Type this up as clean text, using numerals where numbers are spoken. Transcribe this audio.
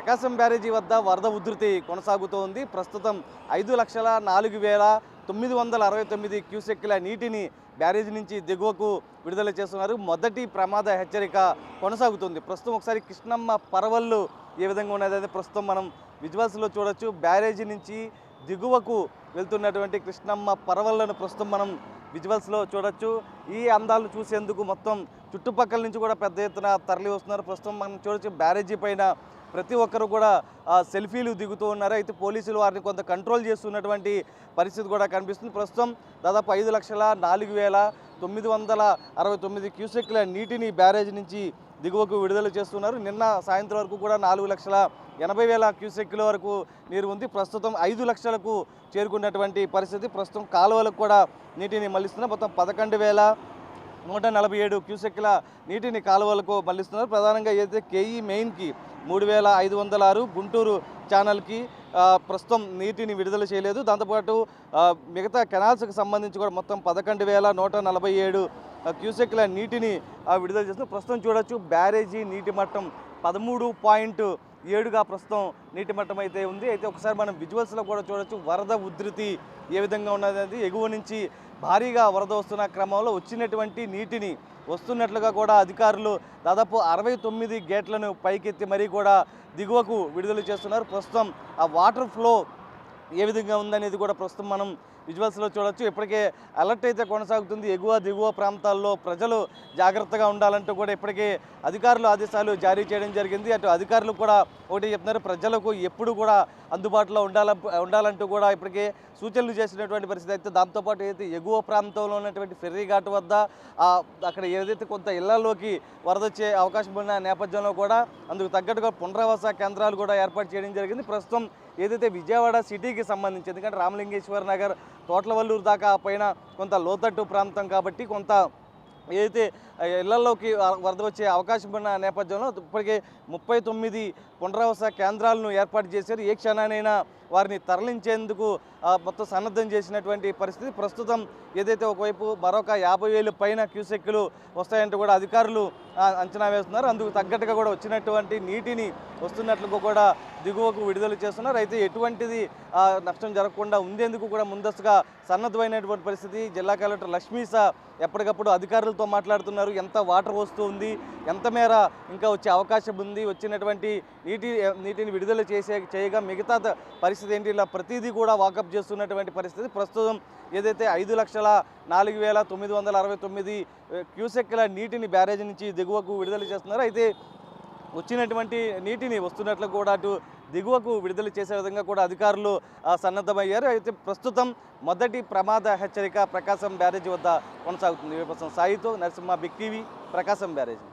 ప్రకాశం బ్యారేజీ వద్ద వరద ఉధృతి కొనసాగుతోంది. ప్రస్తుతం 5,04,969 క్యూసెక్కుల నీటిని బ్యారేజీ నుంచి దిగువకు విడుదల చేస్తున్నారు. మొదటి ప్రమాద హెచ్చరిక కొనసాగుతుంది. ప్రస్తుతం ఒకసారి కృష్ణమ్మ పరవళ్ళు ఏ విధంగా ఉన్నది ప్రస్తుతం మనం విజువల్స్లో చూడొచ్చు. బ్యారేజీ నుంచి దిగువకు వెళ్తున్నటువంటి కృష్ణమ్మ పరవళ్లను ప్రస్తుతం మనం విజువల్స్లో చూడొచ్చు. ఈ అందాలను చూసేందుకు మొత్తం చుట్టుపక్కల నుంచి కూడా పెద్ద ఎత్తున తరలి వస్తున్నారు. ప్రస్తుతం మనం చూడొచ్చు బ్యారేజీ పైన ప్రతి ఒక్కరు కూడా సెల్ఫీలు దిగుతూ ఉన్నారు. అయితే పోలీసులు వారిని కొంత కంట్రోల్ చేస్తున్నటువంటి పరిస్థితి కూడా కనిపిస్తుంది. ప్రస్తుతం దాదాపు 5,04,969 క్యూసెక్ల నీటిని బ్యారేజీ నుంచి దిగువకు విడుదల చేస్తున్నారు. నిన్న సాయంత్రం వరకు కూడా 4,80,000 క్యూసెక్కుల వరకు నీరు ఉంది. ప్రస్తుతం 5 లక్షలకు చేరుకున్నటువంటి పరిస్థితి. ప్రస్తుతం కాలువలకు కూడా నీటిని మళ్లిస్తున్నారు. మొత్తం 11,147 క్యూసెక్కుల నీటిని కాలువలకు మళ్లిస్తున్నారు. ప్రధానంగా ఏదైతే కేఈ మెయిన్కి 3,506, గుంటూరు ఛానల్కి ప్రస్తుతం నీటిని విడుదల చేయలేదు. దాంతోపాటు మిగతా కెనాల్స్కి సంబంధించి కూడా మొత్తం 11,147 క్యూసెక్ల నీటిని విడుదల చేస్తున్నారు. ప్రస్తుతం చూడొచ్చు బ్యారేజీ నీటి మట్టం 13.7గా ప్రస్తుతం నీటి మట్టం అయితే ఉంది. అయితే ఒకసారి మనం విజువల్స్లో కూడా చూడొచ్చు వరద ఉధృతి ఏ విధంగా ఉన్నది. ఎగువ నుంచి భారీగా వరద వస్తున్న క్రమంలో వచ్చినటువంటి నీటిని వస్తున్నట్లుగా కూడా అధికారులు దాదాపు 69 గేట్లను పైకెత్తి మరీ కూడా దిగువకు విడుదల చేస్తున్నారు. ప్రస్తుతం ఆ వాటర్ ఫ్లో ఏ విధంగా ఉందనేది కూడా ప్రస్తుతం మనం విజువల్స్లో చూడొచ్చు. ఇప్పటికే అలర్ట్ అయితే కొనసాగుతుంది. ఎగువ దిగువ ప్రాంతాల్లో ప్రజలు జాగ్రత్తగా ఉండాలంటూ కూడా ఇప్పటికే అధికారులు ఆదేశాలు జారీ చేయడం జరిగింది. అటు అధికారులు కూడా ఒకటి చెప్తున్నారు, ప్రజలకు ఎప్పుడు కూడా అందుబాటులో ఉండాలంటూ కూడా ఇప్పటికే సూచనలు చేసినటువంటి పరిస్థితి. అయితే దాంతోపాటు ఏదైతే ఎగువ ప్రాంతంలో ఉన్నటువంటి ఫెర్రీఘాట్ వద్ద అక్కడ ఏదైతే కొంత ఇళ్లలోకి వరద వచ్చే అవకాశం ఉన్న నేపథ్యంలో కూడా అందుకు తగ్గట్టుగా పునరావాస కేంద్రాలు కూడా ఏర్పాటు చేయడం జరిగింది. ప్రస్తుతం ఏదైతే విజయవాడ సిటీకి సంబంధించి, ఎందుకంటే రామలింగేశ్వర నగర్, తోట్లవల్లూరు దాకా పైన కొంత లోతట్టు ప్రాంతం కాబట్టి కొంత ఏదైతే ఇళ్లలోకి వరద వచ్చే అవకాశం ఉన్న నేపథ్యంలో ఇప్పటికే 39 పునరావాస కేంద్రాలను ఏర్పాటు చేశారు. ఏ క్షణానైనా వారిని తరలించేందుకు మొత్తం సన్నద్ధం చేసినటువంటి పరిస్థితి. ప్రస్తుతం ఏదైతే ఒకవైపు మరొక 50,000 పైన క్యూసెక్కులు వస్తాయంటూ కూడా అధికారులు అంచనా వేస్తున్నారు. అందుకు తగ్గట్టుగా కూడా వచ్చినటువంటి నీటిని వస్తున్నట్లుగా కూడా దిగువకు విడుదల చేస్తున్నారు. అయితే ఎటువంటిది నష్టం జరగకుండా ఉండేందుకు కూడా ముందస్తుగా సన్నద్ధమైనటువంటి పరిస్థితి. జిల్లా కలెక్టర్ లక్ష్మీసా ఎప్పటికప్పుడు అధికారులతో మాట్లాడుతున్నారు. ఎంత వాటర్ వస్తుంది, ఎంత మేర ఇంకా వచ్చే అవకాశం ఉంది, వచ్చినటువంటి నీటిని విడుదల చేయగా మిగతా పరిస్థితి ఏంటి, ఇలా ప్రతిదీ కూడా వాకప్ చేస్తున్నటువంటి పరిస్థితి. ప్రస్తుతం ఏదైతే 5,04,969 క్యూసెక్ల నీటిని బ్యారేజీ నుంచి దిగువకు విడుదల చేస్తున్నారు. అయితే వచ్చినటువంటి నీటిని వస్తున్నట్లు కూడా అటు దిగువకు విడుదల చేసే విధంగా కూడా అధికారులు సన్నద్ధమయ్యారు. అయితే ప్రస్తుతం మొదటి ప్రమాద హెచ్చరిక ప్రకాశం బ్యారేజీ వద్ద కొనసాగుతుంది. సాయితో నరసింహ, బిగ్ టీవీ, ప్రకాశం బ్యారేజీ.